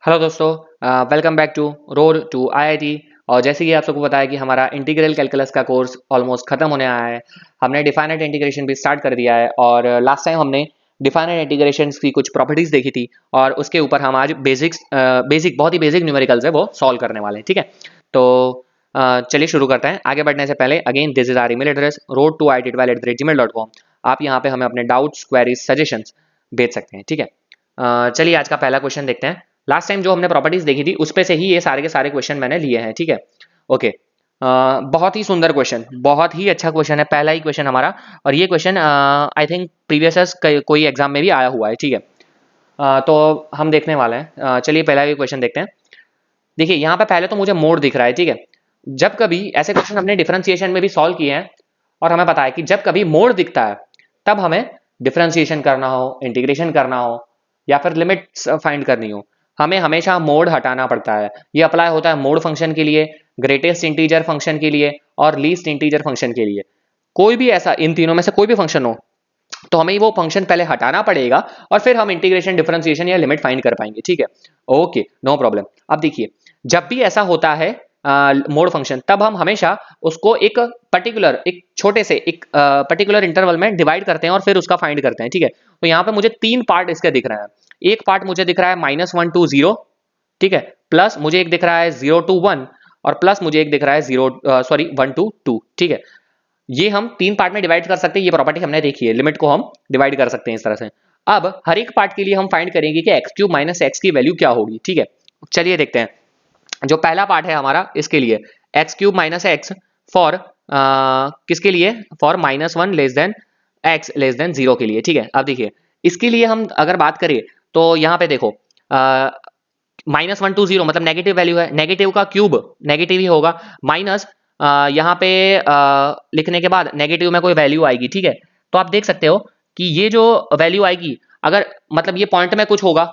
Hello दोस्तों, welcome back to road to IIT. और जैसे कि आप सबको पता है कि हमारा इंटीग्रल कैलकुलस का कोर्स ऑलमोस्ट खत्म होने आया है। हमने डिफाइनाइट इंटीग्रेशन भी स्टार्ट कर दिया है और लास्ट टाइम हमने डिफाइनाइट इंटीग्रेशन की कुछ प्रॉपर्टीज देखी थी और उसके ऊपर हम आज बहुत ही बेसिक न्यूमेरिकल्स है वो सॉल्व करने वाले हैं। ठीक है, तो चलिए शुरू करते हैं। आगे बढ़ने से पहले again this is our email address road2it@gmail.com। आप यहाँ पे हमें अपने डाउट्स, क्वेरीज, सजेशंस भेज सकते हैं। ठीक है, चलिए आज का पहला क्वेश्चन देखते हैं। लास्ट टाइम जो हमने प्रॉपर्टीज देखी थी उस पे से ही ये सारे के सारे क्वेश्चन मैंने लिए हैं। ठीक है, ओके। बहुत ही सुंदर क्वेश्चन, बहुत ही अच्छा क्वेश्चन है, पहला ही क्वेश्चन हमारा। और ये क्वेश्चन आई थिंक प्रीवियस कोई एग्जाम में भी आया हुआ है। ठीक है, तो हम देखने वाले हैं। चलिए पहला ही क्वेश्चन देखते हैं। देखिए यहाँ पे पहले तो मुझे मोड दिख रहा है। ठीक है, जब कभी ऐसे क्वेश्चन हमने डिफरेंशिएशन में भी सॉल्व किए हैं और हमें पता है कि जब कभी मोड दिखता है तब हमें डिफरेंशिएशन करना हो, इंटीग्रेशन करना हो या फिर लिमिट्स फाइंड करनी हो, हमें हमेशा मोड हटाना पड़ता है। ये अप्लाई होता है मोड फंक्शन के लिए, ग्रेटेस्ट इंटीजर फंक्शन के लिए और लीस्ट इंटीजर फंक्शन के लिए। कोई भी ऐसा इन तीनों में से कोई भी फंक्शन हो तो हमें वो फंक्शन पहले हटाना पड़ेगा और फिर हम इंटीग्रेशन, डिफरेंशिएशन या लिमिट फाइंड कर पाएंगे। ठीक है, ओके, नो प्रॉब्लम। अब देखिए, जब भी ऐसा होता है मोड फंक्शन, तब हम हमेशा उसको एक पर्टिकुलर, एक छोटे से एक पर्टिकुलर इंटरवल में डिवाइड करते हैं और फिर उसका फाइंड करते हैं। ठीक है, तो यहाँ पे मुझे तीन पार्ट इसके दिख रहे हैं। एक पार्ट मुझे दिख रहा है -1 to 0। ठीक है, प्लस मुझे एक दिख रहा है 0 to 1 और प्लस मुझे एक दिख रहा है 1 to 2। ठीक है, ये हम तीन पार्ट में डिवाइड कर सकते हैं। ये प्रॉपर्टी हमने देखी है, लिमिट को हम डिवाइड कर सकते हैं इस तरह से। अब हर एक पार्ट के लिए हम फाइंड करेंगे कि x³ माइनस एक्स की वैल्यू क्या होगी। ठीक है, चलिए देखते हैं। जो पहला पार्ट है हमारा, इसके लिए x³ माइनस एक्स फॉर किसके लिए, for -1 less than x less then 0 के लिए। ठीक है, अब देखिए इसके लिए हम अगर बात करें तो यहाँ पे देखो, -1 to 0 मतलब नेगेटिव वैल्यू है, नेगेटिव का क्यूब नेगेटिव ही होगा। माइनस यहाँ पे लिखने के बाद नेगेटिव में कोई वैल्यू आएगी। ठीक है, तो आप देख सकते हो कि ये जो वैल्यू आएगी, अगर मतलब ये पॉइंट में कुछ होगा,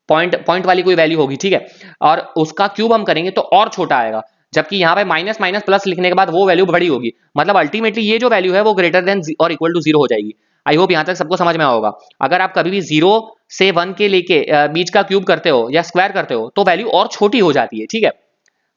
पॉइंट पॉइंट वाली कोई वैल्यू होगी। ठीक है, और उसका क्यूब हम करेंगे तो और छोटा आएगा, जबकि यहाँ पे माइनस माइनस प्लस लिखने के बाद वो वैल्यू बड़ी होगी। मतलब अल्टीमेटली ये जो वैल्यू है वो ग्रेटर देन और इक्वल टू 0 हो जाएगी। आई होप यहाँ तक सबको समझ में आया होगा। अगर आप कभी भी 0 से 1 के लेके बीच का क्यूब करते हो या स्क्वायर करते हो तो वैल्यू और छोटी हो जाती है। ठीक है,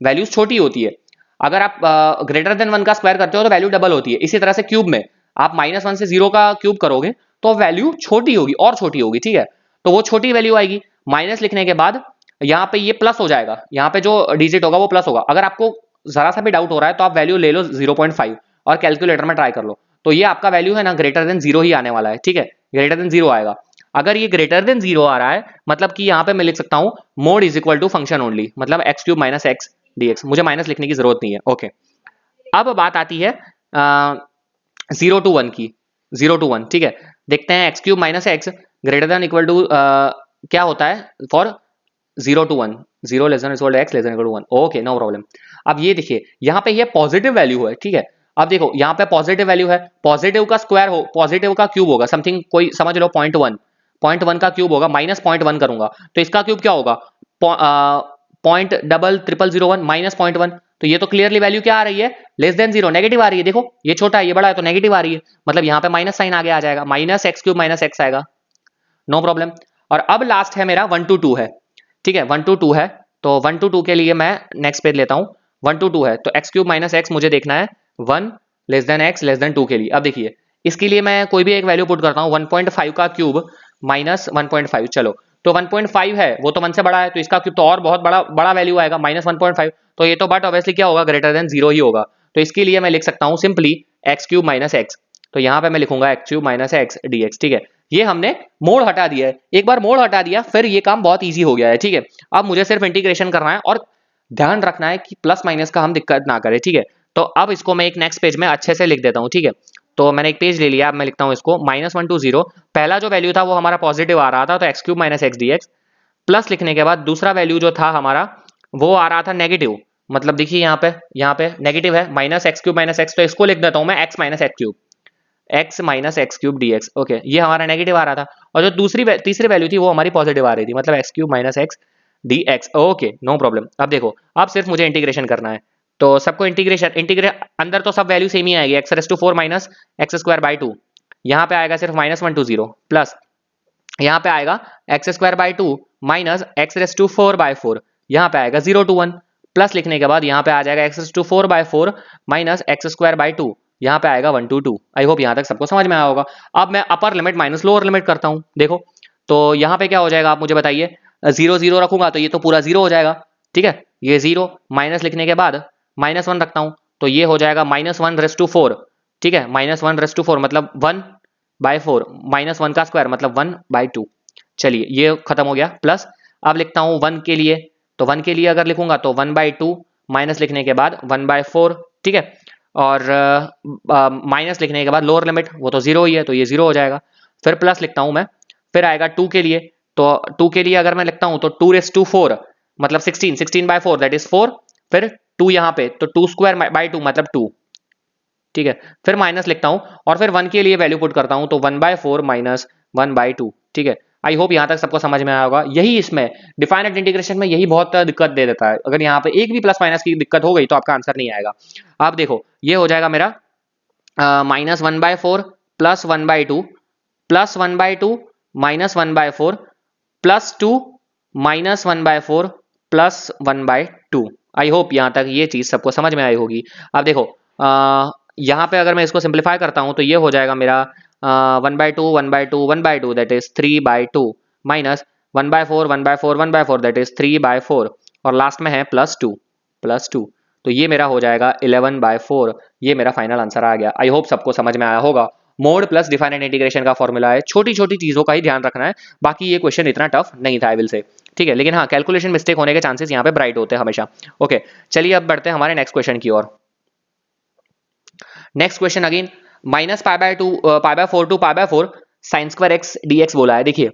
वैल्यूज छोटी होती है। अगर आप ग्रेटर देन 1 का स्क्वायर करते हो तो वैल्यू डबल होती है। इसी तरह से क्यूब में आप -1 से 0 का क्यूब करोगे तो वैल्यू छोटी होगी, और छोटी होगी। ठीक है, तो वो छोटी वैल्यू आएगी। माइनस लिखने के बाद यहाँ पे ये प्लस हो जाएगा, यहाँ पे जो डिजिट होगा वो प्लस होगा। अगर आपको जरा सा भी डाउट हो रहा है तो आप वैल्यू ले लो 0.5 और कैलकुलेटर में ट्राई कर लो, तो ये आपका वैल्यू है ना ग्रेटर देन 0 ही आने वाला है। ठीक है, ग्रेटर देन 0 आएगा। अगर ये ग्रेटर देन 0 आ रहा है मतलब कि यहाँ पे मैं लिख सकता हूँ mod is equal to function only, मतलब x³ माइनस एक्स dx। मुझे माइनस लिखने की जरूरत नहीं है। ओके, अब बात आती है 0 to 1 की। 0 to 1, ठीक है, देखते हैं x³ minus x greater than equal to क्या होता है for 0 to 1, 0 less than equal to x less than equal to 1। Okay, no problem. अब ये देखिए यहाँ पे ये पॉजिटिव वैल्यू है। ठीक है, अब देखो यहाँ पे पॉजिटिव वैल्यू है, पॉजिटिव का स्क्वायर हो, पॉजिटिव का क्यूब होगा समथिंग, कोई समझ लो 0.1 का क्यूब होगा, -0.1 करूंगा तो इसका क्यूब क्या होगा, 0.0001 -0.1। तो ये तो क्लियरली वैल्यू क्या आ रही है, लेस देन 0, नेगेटिव आ रही है। देखो ये छोटा है ये बड़ा है तो नेगेटिव आ रही है, मतलब यहाँ पे माइनस साइन आगे आ जाएगा, -x³ माइनस एक्स आएगा। No problem. और अब लास्ट है मेरा 1 to 2 है। ठीक है, 1 to 2 है, तो 1 to 2 के लिए मैं नेक्स्ट पेज लेता हूँ। 1 to 2 है तो x³ माइनस एक्स मुझे देखना है 1 less than x less then 2 के लिए। अब देखिए इसके लिए मैं कोई भी एक वैल्यू पुट करता हूँ, 1.5 का क्यूब माइनस 1.5। चलो, तो 1.5 है वो तो 1 से बड़ा है तो इसका क्यूब तो और बहुत बड़ा बड़ा वैल्यू आएगा, -1.5। तो ये तो बट ऑब्वियसली क्या होगा, ग्रेटर देन 0 ही होगा। तो इसके लिए मैं लिख सकता हूँ सिंपली x³ माइनस एक्स। तो यहाँ पे मैं लिखूंगा x³ माइनस एक्स dx। ठीक है, ये हमने मोड हटा दिया है। एक बार मोड हटा दिया फिर ये काम बहुत ईजी हो गया है। ठीक है, अब मुझे सिर्फ इंटीग्रेशन करना है और ध्यान रखना है कि प्लस माइनस का हम दिक्कत ना करें। ठीक है, तो अब इसको मैं एक नेक्स्ट पेज में अच्छे से लिख देता हूँ। ठीक है, तो मैंने एक पेज ले लिया, अब मैं लिखता हूँ इसको -1 to 0। पहला जो वैल्यू था वो हमारा पॉजिटिव आ रहा था तो x³ minus x dx, plus लिखने के बाद दूसरा वैल्यू जो था हमारा वो आ रहा था नेगेटिव, मतलब देखिए यहाँ पे नेगेटिव है, -x³ माइनस एक्स, तो इसको लिख देता हूँ मैं x minus x³, x minus x³ dx। Okay, ये हमारा नेगेटिव आ रहा था और जो तीसरी वैल्यू थी वो हमारी पॉजिटिव आ रही थी, मतलब x³ minus x dx। Okay, no problem. अब देखो, अब सिर्फ मुझे इंटीग्रेशन करना है, तो सबको इंटीग्रेट अंदर तो सब वैल्यू सेम ही आएगी, x⁴ माइनस x² बाई 2। यहाँ पे आएगा सिर्फ -1 to 0 प्लस यहाँ पे आएगा x square by two minus x raise to four by four, यहाँ पे आएगा 0 to 1, प्लस लिखने के बाद यहाँ पे आ जाएगा x raise to four by four minus x square by two, यहाँ पे आएगा 1 to 2। आई होप यहाँ तक सबको समझ में आया होगा। अब मैं upper limit minus lower limit करता हूँ, देखो तो यहाँ पे क्या हो जाएगा आप मुझे बताइए। 0 0 रखूंगा तो ये तो पूरा 0 हो जाएगा, ठीक है, ये 0 माइनस लिखने के बाद -1 रखता हूँ तो ये हो जाएगा -1 रेस टू 4, ठीक है, -1 रेस टू 4 मतलब 1/4, -1 का स्क्वायर मतलब 1/2। चलिए ये खत्म हो गया, प्लस अब लिखता हूँ 1 के लिए, तो 1 के लिए अगर लिखूंगा तो 1/2 माइनस लिखने के बाद 1/4, ठीक है, और माइनस लिखने के बाद लोअर लिमिट वो तो 0 ही है तो ये 0 हो जाएगा। फिर प्लस लिखता हूँ मैं, फिर आएगा 2 के लिए, तो 2 के लिए अगर मैं लिखता हूँ तो 2 रेस टू 4 मतलब 16, 16/4 दैट इज 4, फिर 2 यहाँ पे तो 2 स्क्वायर बाई 2 मतलब 2, ठीक है, फिर माइनस लिखता हूँ और फिर 1 के लिए वैल्यू पुट करता हूँ तो 1/4 माइनस 1/2, ठीक है। आई होप यहाँ तक सबको समझ में आया होगा। यही इसमें डिफाइनेट इंटीग्रेशन में यही बहुत दिक्कत दे देता है, अगर यहाँ पे एक भी प्लस माइनस की दिक्कत हो गई तो आपका आंसर नहीं आएगा। आप देखो ये हो जाएगा मेरा -1/4 plus 1/2 plus 1/2 minus 1/4 plus 2 minus 1/4 plus 1/2। I hope यहाँ तक ये चीज सबको समझ में आई होगी। अब देखो यहाँ पे अगर मैं इसको सिंप्लीफाई करता हूँ तो ये हो जाएगा मेरा 1/2 1/2 1/2 that is 3/2 minus 1/4 1/4 1/4 that is 3/4 और लास्ट में है +2 तो ये मेरा हो जाएगा 11/4। ये मेरा फाइनल आंसर आ गया। आई होप सबको समझ में आया होगा। मोड प्लस डिफाइनेट इंटीग्रेशन का फॉर्मूला है, छोटी छोटी चीजों का ही ध्यान रखना है, बाकी ये क्वेश्चन इतना टफ नहीं था आई विल से, ठीक है, लेकिन हाँ कैलकुलेशन मिस्टेक होने के चांसेस यहाँ पे ब्राइट होते हैं हमेशा। ओके चलिए अब बढ़ते हैं हमारे नेक्स्ट क्वेश्चन की ओर। Next question again -π/4 to π/4 sine square x dx बोला है। देखिए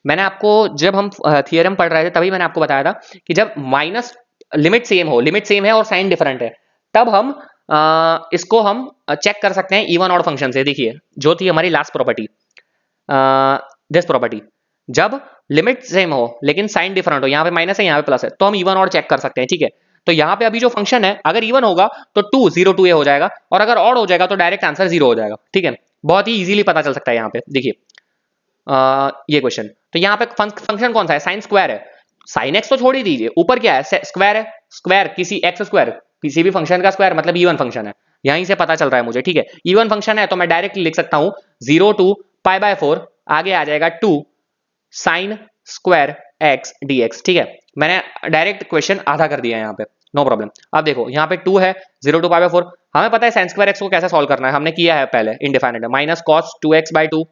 मैंने आपको जब हम थियरम पढ़ रहे थे तभी मैंने आपको बताया था कि जब माइनस लिमिट सेम है और साइन डिफरेंट है तब हम इसको हम चेक कर सकते हैं इवन ऑड फंक्शन से। देखिए जो थी हमारी लास्ट प्रॉपर्टी, दिस प्रॉपर्टी, जब लिमिट सेम हो लेकिन साइन डिफरेंट हो, यहाँ पे माइनस है यहाँ पे प्लस है, तो हम इवन ऑड चेक कर सकते हैं, ठीक है। तो यहाँ पे अभी जो फंक्शन है अगर इवन होगा तो 2 0 2 हो जाएगा और अगर ऑड हो जाएगा तो डायरेक्ट आंसर 0 हो जाएगा, ठीक है, बहुत ही इजीली पता चल सकता है यहाँ पे। देखिए ये क्वेश्चन, तो यहाँ पे फंक्शन कौन सा है, साइन स्क्वायर है, साइन एक्स तो छोड़ ही दीजिए, ऊपर क्या है स्क्वायर है, स्क्वायर किसी एक्स स्क्वायर किसी भी फंक्शन का स्क्वायर मतलब इवन फंक्शन है, यहीं से पता चल रहा है मुझे, ठीक है। इवन फंक्शन है तो मैं डायरेक्टली लिख सकता हूं 0 to π/4 आगे आ जाएगा 2 साइन स्क्वायर एक्स dx, ठीक है। मैंने डायरेक्ट क्वेश्चन आधा कर दिया यहाँ पे, नो प्रॉब्लम। अब देखो यहाँ पे 2 है 0 to π/4, हमें पता है साइन स्क्वायर एक्स को कैसे सॉल्व करना है, हमने किया है पहले इनडिफाइनेट है, माइनस कॉस 2x/2,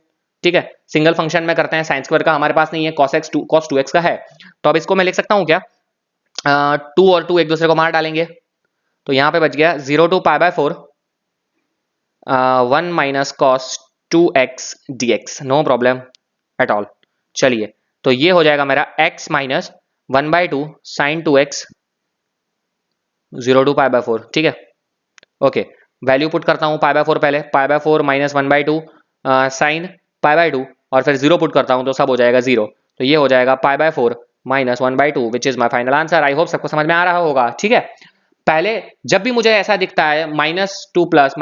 ठीक है, सिंगल फंक्शन में करते हैं, साइन स्क्वायर का हमारे पास नहीं है, cos 2x का है, तो अब इसको मैं लिख सकता हूँ क्या, 2 और 2 एक दूसरे को मार डालेंगे तो यहाँ पे बच गया 0 to π/4 1 minus cos 2x dx, no problem at all. चलिए तो ये हो जाएगा मेरा x minus 1/2 sign 2x 0 to π/4, ठीक है। ओके वैल्यू पुट करता हूँ π/4 पहले, π/4 माइनस 1/2 साइन π/2 और फिर 0 पुट करता हूँ तो सब हो जाएगा 0, तो ये हो जाएगा π/4 minus 1/2 which is my final answer. I hope सबको समझ में आ रहा होगा, ठीक है। पहले जब भी मुझे ऐसा दिखता है -2 प्लस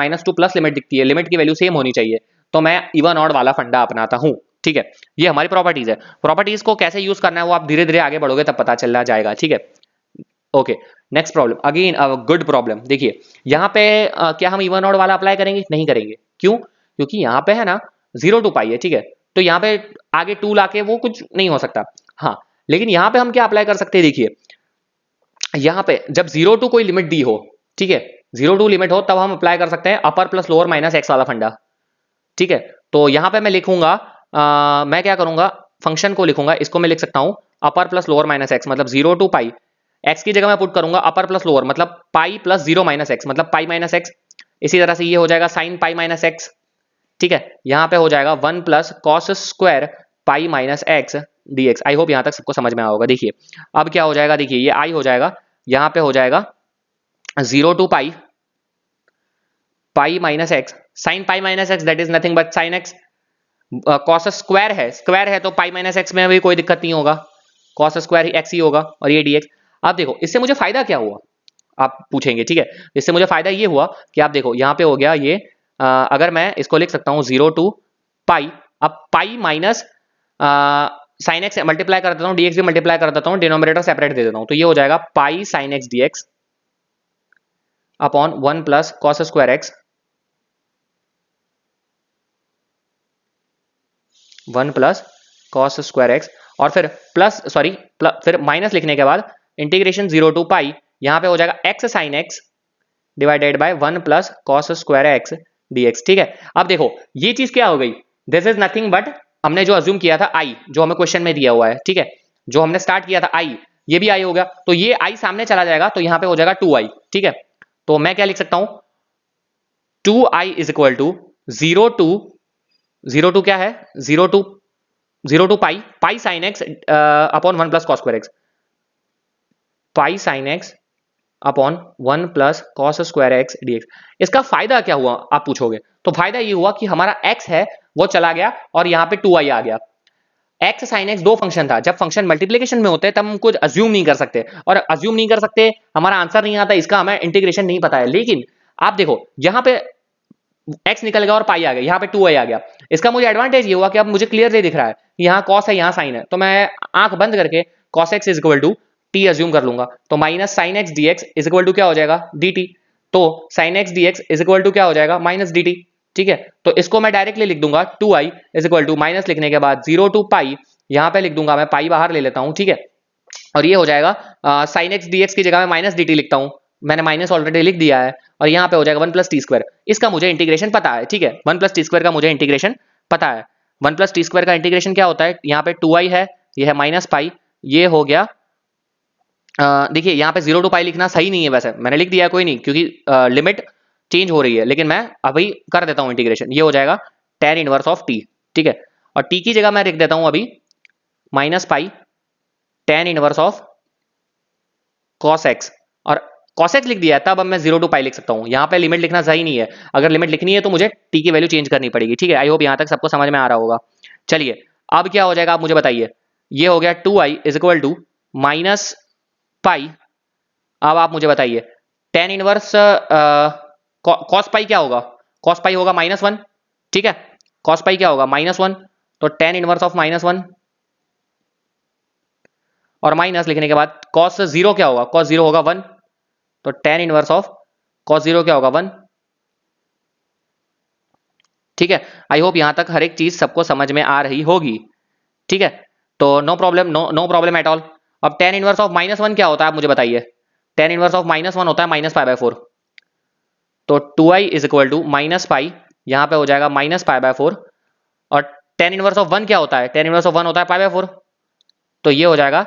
लिमिट दिखती है, लिमिट की वैल्यू सेम होनी चाहिए, तो मैं इवन ऑड वाला फंडा अपनाता हूं, ठीक है। ये हमारी प्रॉपर्टीज है, प्रॉपर्टीज को कैसे यूज करना है वो आप धीरे धीरे आगे बढ़ोगे तब पता चलना जाएगा, ठीक है। Okay next problem again a good problem. देखिए यहाँ पे क्या हम इवन ऑड वाला अप्लाई करेंगे, नहीं करेंगे, क्यों, क्योंकि यहाँ पे है ना 0 to π है, ठीक है, तो यहाँ पे आगे 2 लाके वो कुछ नहीं हो सकता। हाँ लेकिन यहाँ पे हम क्या अप्लाई कर सकते हैं, देखिए यहाँ पे जब 0 to कोई लिमिट दी हो, ठीक है, 0 to लिमिट हो तब हम अप्लाई कर सकते हैं अपर प्लस लोअर माइनस एक्स वाला फंडा, ठीक है। तो यहाँ पे मैं लिखूंगा मैं क्या करूंगा, फंक्शन को लिखूंगा, इसको मैं लिख सकता हूं अपर प्लस लोअर माइनस एक्स मतलब 0 to π, एक्स की जगह मैं पुट करूंगा अपर प्लस लोअर मतलब पाई प्लस 0 माइनस एक्स मतलब पाई माइनस एक्स, इसी तरह से ये हो जाएगा साइन पाई माइनस एक्स, ठीक है। यहाँ पे हो जाएगा 1 plus cos square pi minus x dx। I hope यहाँ तक सबको समझ में आया होगा। देखिए अब क्या हो जाएगा, देखिए ये आई हो जाएगा, यहाँ पे हो जाएगा 0 to π pi minus x sine pi minus x that is nothing but sine x, cos square है तो पाई माइनस एक्स में भी कोई दिक्कत नहीं होगा, कॉस स्क्वायर ही एक्स ही होगा और ये dx। अब देखो इससे मुझे फायदा क्या हुआ आप पूछेंगे, ठीक है, इससे मुझे फायदा ये हुआ कि आप देखो यहाँ पे हो गया ये अगर मैं इसको लिख सकता हूँ 0 to π, अब pi minus sine x multiply कर देता हूँ, dx भी मल्टीप्लाई कर देता हूँ, डिनोमिनेटर सेपरेट दे देता हूँ, तो ये हो जाएगा पाई sine x dx upon 1 plus cos square x, 1 plus cos square x, और फिर प्लस सॉरी फिर माइनस लिखने के बाद इंटीग्रेशन 0 टू पाई, यहां पे हो जाएगा x sine x divided by 1 plus cos square x dx। ठीक है, अब देखो ये चीज क्या हो गई, दिस इज नथिंग बट हमने जो अज्यूम किया था आई, जो हमें क्वेश्चन में दिया हुआ है, ठीक है, जो हमने स्टार्ट किया था आई, ये भी आई हो गया, तो ये आई सामने चला जाएगा, तो यहां पे हो जाएगा 2i। ठीक है, तो मैं क्या लिख सकता हूं, 2i is equal to 0 to क्या है, 0 to pi, pi sine x upon 1 plus cos square x, pi sine x upon 1 plus cos square x dx। इसका फायदा क्या हुआ आप पूछोगे, तो फायदा ये हुआ कि हमारा x है वो चला गया और यहाँ पे 2i आ गया। x साइन x दो फंक्शन था, जब फंक्शन मल्टीप्लिकेशन में होते हैं तब हम कुछ अज्यूम नहीं कर सकते, और अज्यूम नहीं कर सकते हमारा आंसर नहीं आता, इसका हमें इंटीग्रेशन नहीं पता है। लेकिन आप देखो यहाँ पे x निकल गया और पाई आ गया, यहाँ पे 2i आ गया। इसका मुझे एडवांटेज ये हुआ कि अब मुझे क्लियरली दिख रहा है यहाँ cos है यहाँ साइन है, तो मैं आंख बंद करके cos x is equal to t assume कर लूंगा, तो minus sine x dx is equal to क्या हो जाएगा dt, तो sine x dx is equal to क्या हो जाएगा माइनस dt। ठीक है, तो इसको मैं डायरेक्टली लिख दूंगा 2i is equal to minus लिखने के बाद 0 टू पाई, यहाँ पे लिख दूंगा मैं पाई बाहर ले लेता हूँ। ठीक है, और ये हो जाएगा साइन एक्स dx की जगह में माइनस dt लिखता हूँ, मैंने माइनस ऑलरेडी लिख दिया है, और यहाँ पे हो जाएगा 1 प्लस टी स्क्वायर, इसका मुझे इंटीग्रेशन पता है। ठीक है, 1 प्लस टी स्क्वायर का मुझे इंटीग्रेशन पता है, 1 प्लस टी स्क्वायर का इंटीग्रेशन क्या होता है, यहाँ पे 2i है, ये है माइनस पाई, ये हो गया देखिए यहाँ पे 0 टू पाई लिखना सही नहीं है, वैसे मैंने लिख दिया कोई नहीं, क्योंकि लिमिट चेंज हो रही है, लेकिन मैं अभी कर देता हूँ इंटीग्रेशन, ये हो जाएगा tan इनवर्स ऑफ t। ठीक है, और t की जगह मैं लिख देता हूँ अभी minus pi tan inverse of cos x, और cos x लिख दिया है, तब अब मैं 0 टू पाई लिख सकता हूँ, यहाँ पे लिमिट लिखना सही नहीं है, अगर लिमिट लिखनी है तो मुझे t की वैल्यू चेंज करनी पड़ेगी। ठीक है, आई होप यहाँ तक सबको समझ में आ रहा होगा। चलिए अब क्या हो जाएगा आप मुझे बताइए, ये हो गया 2i is equal to minus pi, अब आप मुझे बताइए tan इनवर्स कॉस पाई क्या होगा, कॉस पाई होगा -1। ठीक है, कॉस पाई क्या होगा -1, तो tan इनवर्स ऑफ -1, और माइनस लिखने के बाद cos 0 क्या होगा, cos 0 होगा 1, तो tan इनवर्स ऑफ cos 0 क्या होगा 1। ठीक है, आई होप यहां तक हर एक चीज सबको समझ में आ रही होगी। ठीक है, तो no problem, no problem at all. अब tan इनवर्स ऑफ -1 क्या होता है आप मुझे बताइए, tan इनवर्स ऑफ -1 होता है -π/4, तो 2i is equal to minus pi, यहां पे हो जाएगा -π/4, और tan इनवर्स ऑफ 1 क्या होता है, tan इनवर्स ऑफ 1 होता है π/4, तो ये हो जाएगा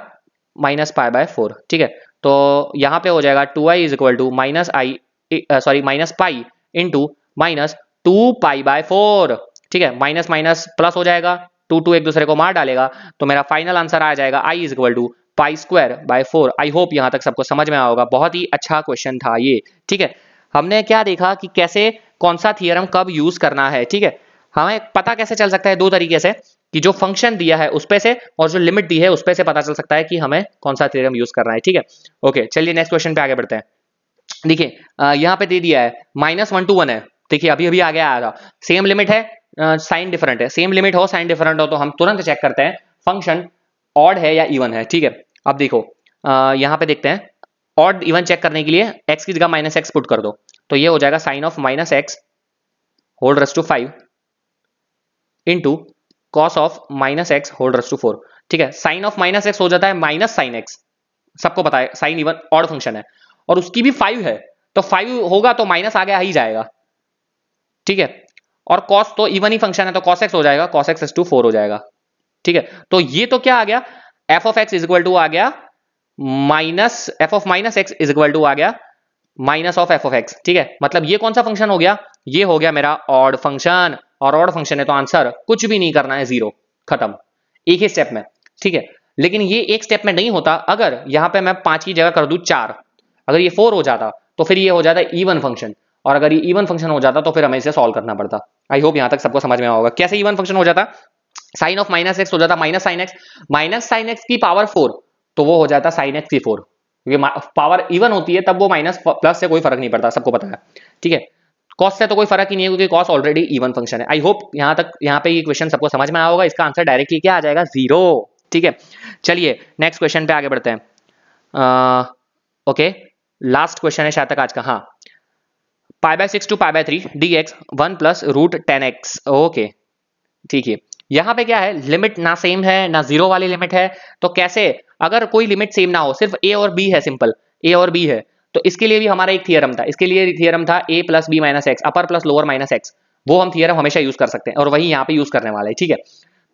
-π/4। ठीक है, तो यहां पे हो जाएगा 2i is equal to minus I sorry minus pi into minus 2π/4। ठीक है, माइनस माइनस प्लस हो जाएगा, 2 एक दूसरे को मार डालेगा, तो मेरा फाइनल आंसर आ जाएगा i is equal to π²/4। I hope यहां तक सबको समझ में आया होगा, बहुत ही अच्छा क्वेश्चन था ये। ठीक है, हमने क्या देखा कि कैसे कौन सा थियरम कब यूज करना है। ठीक है, हमें पता कैसे चल सकता है दो तरीके से, कि जो फंक्शन दिया है उस पे से और जो लिमिट दी है उस पे से पता चल सकता है कि हमें कौन सा थ्योरम यूज करना है। ठीक है, ओके चलिए नेक्स्ट क्वेश्चन पे आगे बढ़ते हैं। देखिए यहाँ पे दे दिया है -1 to 1 है, देखिए अभी अभी आगे आया था, सेम लिमिट है साइन डिफरेंट है, सेम लिमिट हो साइन डिफरेंट हो तो हम तुरंत चेक करते हैं फंक्शन ऑड है या इवन है। ठीक है, अब देखो यहाँ पे देखते हैं, ऑड इवन चेक करने के लिए x की जगह -x पुट कर दो, तो ये हो जाएगा sine of -x whole raise to 5 into cos of -x whole raise to 4। ठीक है, साइन ऑफ -x हो जाता है माइनस साइन x, सबको पता है साइन इवन ऑड फंक्शन है, और उसकी भी 5 है, तो 5 होगा तो माइनस आगे आ ही जाएगा। ठीक है, और कॉस तो इवन ही फंक्शन है, तो cos x हो जाएगा, cos x टू 4 हो जाएगा। ठीक है, तो ये तो क्या आ गया, f of x is equal to आ गया minus f of -x is equal to आ गया minus of f of x। ठीक है, मतलब ये कौन सा फंक्शन हो गया, ये हो गया मेरा ऑड फंक्शन, और ऑड फंक्शन है तो आंसर कुछ भी नहीं करना है, 0 खत्म, एक ही स्टेप में। ठीक है, लेकिन ये एक स्टेप में नहीं होता, अगर यहां पे मैं 5 की जगह कर दूं 4, अगर ये 4 हो जाता तो फिर ये हो जाता इवन फंक्शन, और अगर ये इवन फंक्शन हो जाता तो फिर हमें इसे सॉल्व करना पड़ता। आई होप यहां तक सबको समझ में होगा कैसे इवन फंक्शन हो जाता, साइन ऑफ -x हो जाता माइनस साइन एक्स की पावर 4, तो वो हो जाता साइन एक्स की 4, ये पावर इवन होती है तब वो माइनस प्लस से कोई फर्क नहीं पड़ता, सबको पता है। ठीक है, कॉस से तो कोई फर्क ही नहीं है क्योंकि कॉस ऑलरेडी इवन फंक्शन है। आई होप यहाँ पे ये क्वेश्चन सबको समझ में आया होगा। इसका आंसर डायरेक्टली क्या आ जाएगा, 0। ठीक है, चलिए नेक्स्ट क्वेश्चन पे आगे बढ़ते हैं। ओके, लास्ट क्वेश्चन है शायद तक आज का। हाँ, π/6 to π/3 dx 1 plus root 10x। Okay, ठीक है। यहां पे क्या है, लिमिट ना सेम है ना जीरो वाली लिमिट है, तो कैसे, अगर कोई लिमिट सेम ना हो, सिर्फ a और b है, सिंपल a और b है, तो इसके लिए भी हमारा एक थियरम था। इसके लिए थियरम था a plus b minus x, upper plus lower minus x. वो हम थियरम हमेशा यूज कर सकते हैं और वही यहाँ पे यूज करने वाले हैं। ठीक है,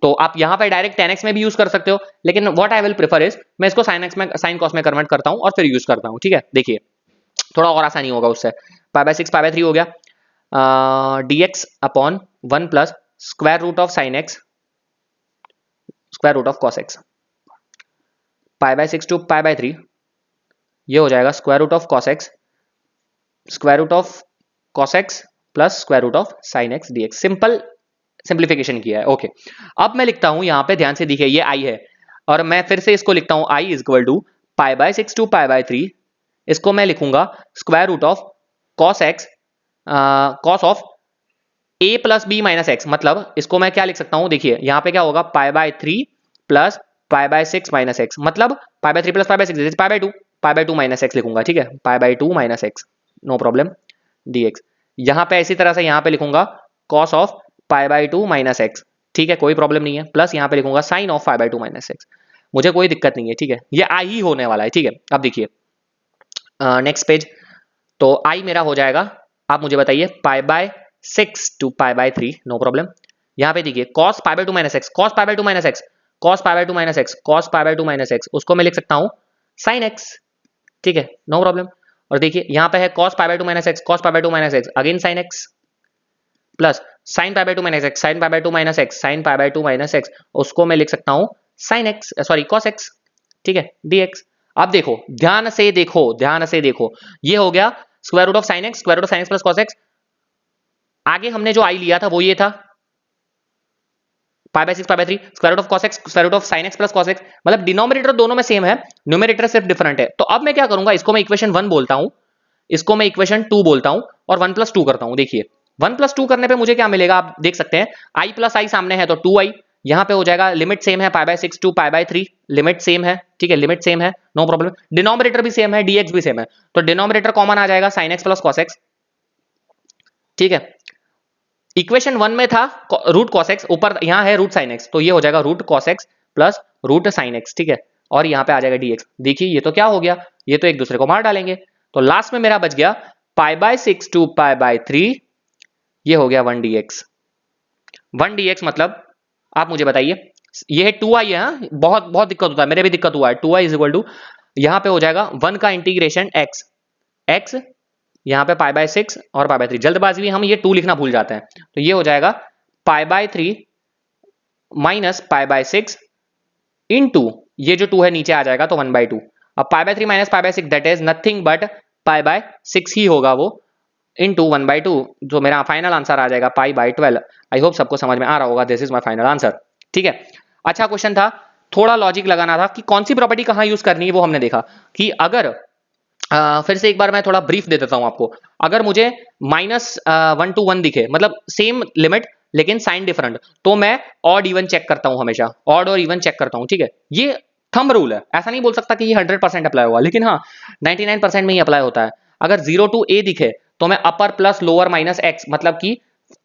तो आप यहाँ पे डायरेक्ट 10x में भी यूज कर सकते हो, लेकिन what I will prefer is, मैं इसको sin x में, sin cos में कन्वर्ट करता हूँ और फिर यूज करता हूँ। ठीक है, देखिए थोड़ा और आसानी होगा उससे। π/6 π/3 हो गया, dx upon 1 plus square root of sine x square root of cos x. π/6 to π/3 ये हो जाएगा square root of cos x square root of cos x plus square root of sine x dx। Simple simplification किया है। Okay, अब मैं लिखता हूं, यहां पे ध्यान से देखिए, ये i है और मैं फिर से इसको लिखता हूं, i is equal to π/6 to π/3, इसको मैं लिखूंगा square root of cos x cos of a plus B minus x. मतलब इसको मैं क्या लिख सकता हूं, देखिए यहां पे क्या होगा, π/3 प्लस π/6 माइनस एक्स, मतलब π/3 प्लस π/6 π/2 माइनस एक्स लिखूंगा। ठीक है, π/2 minus x, no problem, dx। यहां पे इसी तरह से यहां पे लिखूंगा कॉस ऑफ π/2 माइनस एक्स। ठीक है, कोई प्रॉब्लम नहीं है, प्लस यहां पे लिखूंगा साइन ऑफ π/2 माइनस एक्स। मुझे कोई दिक्कत नहीं है। ठीक है, ये आई ही होने वाला है। ठीक है, अब देखिए नेक्स्ट पेज, तो आई मेरा हो जाएगा, आप मुझे बताइए, π/6 टू π/3, नो प्रॉब्लम। यहाँ पे देखिए cos π/2 minus x, cos π/2 minus x, cos π/2 minus x, cos π/2 minus x, उसको मैं लिख सकता हूँ sin x। ठीक है, नो प्रॉब्लम। और देखिए यहाँ पे है cos π/2 minus x, cos π/2 minus x, again sin x, plus sin π/2 minus x, sin π/2 minus x, sin π/2 minus x, उसको मैं लिख सकता हूँ sin x, sorry cos x। ठीक है, dx। अब देखो, ध्यान से देखो, ध्यान से देखो, ये हो गया square root of sine x, square root of sine x plus cos x। आगे हमने जो आई लिया था वो ये था π/6 π/3 square root of cos x square root of sin x plus cos x। मतलब डिनोमिनेटर दोनों में सेम है, न्यूमरेटर सिर्फ डिफरेंट है। तो अब मैं क्या करूंगा, इसको मैं इक्वेशन 1 बोलता हूं, इसको मैं इक्वेशन 2 बोलता हूं और 1 प्लस 2 करता हूं। देखिए 1 प्लस 2 करने पे मुझे क्या मिलेगा, आप देख सकते हैं, i प्लस आई सामने है तो 2i, यहां पे हो जाएगा, लिमिट सेम है, π/6 टू π/3, लिमिट सेम है। ठीक है, लिमिट सेम है, नो प्रॉब्लम। डिनोमिनेटर भी सेम है, dx भी सेम है, तो डिनोमिनेटर कॉमन आ जाएगा sin x plus cos x। ठीक है, इक्वेशन 1 में था रूट cos x, ऊपर यहां है रूट sin x, तो ये हो जाएगा root cos x plus root sin x। ठीक है, और यहां पे आ जाएगा dx। देखिए ये तो क्या हो गया, ये तो एक दूसरे को मार डालेंगे, तो लास्ट में मेरा बच गया π/6 टू π/3, ये हो गया 1 dx। 1 dx मतलब आप मुझे बताइए, ये है 2i है, हाँ? बहुत बहुत दिक्कत होता है, मेरे भी दिक्कत हुआ है। 2i इज इक्वल टू, यहां पे हो जाएगा 1 का इंटीग्रेशन x, x यहाँ पे π/6 और π/3, जल्दबाजी में हम ये 2 लिखना भूल जाते हैं, तो ये हो जाएगा π/3 माइनस π/6 इनटू, ये जो 2 है नीचे आ जाएगा तो 1/2। अब π/3 minus π/6 that is nothing but π/6 ही होगा वो, इनटू 1/2, जो मेरा फाइनल आंसर आ जाएगा π/12। आई होप सबको समझ में आ रहा होगा, this is my final answer. ठीक है, अच्छा क्वेश्चन था, थोड़ा लॉजिक लगाना था कि कौन सी प्रॉपर्टी कहाँ यूज करनी है, वो हमने देखा कि अगर फिर से एक बार मैं थोड़ा ब्रीफ दे देता हूं आपको। अगर मुझे -1 to 1 दिखे, मतलब सेम लिमिट लेकिन साइन डिफरेंट, तो मैं ऑड इवन चेक करता हूं, हमेशा ऑड और इवन चेक करता हूं। ठीक है, ये थंब रूल है, ऐसा नहीं बोल सकता कि ये 100% अप्लाई होगा, लेकिन हाँ 99% में ही अप्लाई होता है। अगर 0 to a दिखे तो मैं अपर प्लस लोअर माइनस एक्स, मतलब कि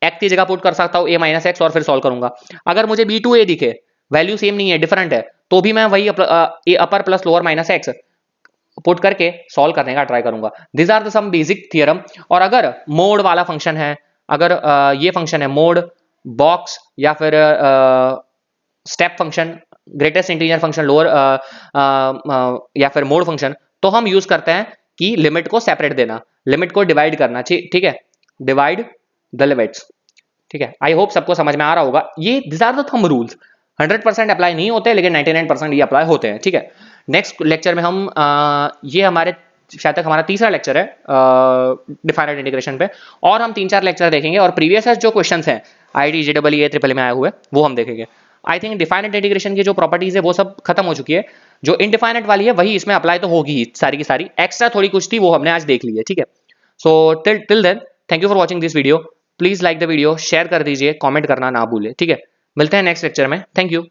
एक्स की जगह पुट कर सकता हूं a माइनस एक्स और फिर सॉल्व करूंगा। अगर मुझे b to a दिखे, वैल्यू सेम नहीं है, डिफरेंट है, तो भी मैं वही upper plus lower minus x put करके सॉल्व करने का ट्राई करूंगा। This are the some basic theorem. और अगर मोड वाला फंक्शन है, अगर ये फंक्शन है मोड, बॉक्स, या फिर step function, greatest integer function, lower या फिर मोड फंक्शन, तो हम यूज करते हैं कि लिमिट को सेपरेट देना, लिमिट को डिवाइड करना। ठीक है, डिवाइड द लिमिट्स। ठीक है, आई होप सबको समझ में आ रहा होगा। ये this are the thumb rules, 100% apply नहीं होते, लेकिन 99% ये अप्लाई होते हैं। ठीक है, नेक्स्ट लेक्चर में हम ये हमारे शायद तक हमारा तीसरा लेक्चर है डिफाइनेट इंटीग्रेशन पे, और हम 3-4 लेक्चर देखेंगे, और प्रीवियस जो क्वेश्चंस हैं IIT JEE ट्रिपल में आए हुए वो हम देखेंगे। आई थिंक डिफाइनेट इंटीग्रेशन की जो प्रॉपर्टीज है वो सब खत्म हो चुकी है, जो इनडिफाइनेट वाली है वही इसमें अप्लाई तो होगी ही सारी की सारी, एक्स्ट्रा थोड़ी कुछ थी वो हमने आज देख ली है। ठीक है, so till then thank you for watching this video. Please like the video, share कर दीजिए, कॉमेंट करना ना भूले, ठीक है। मिलते हैं नेक्स्ट लेक्चर में। Thank you.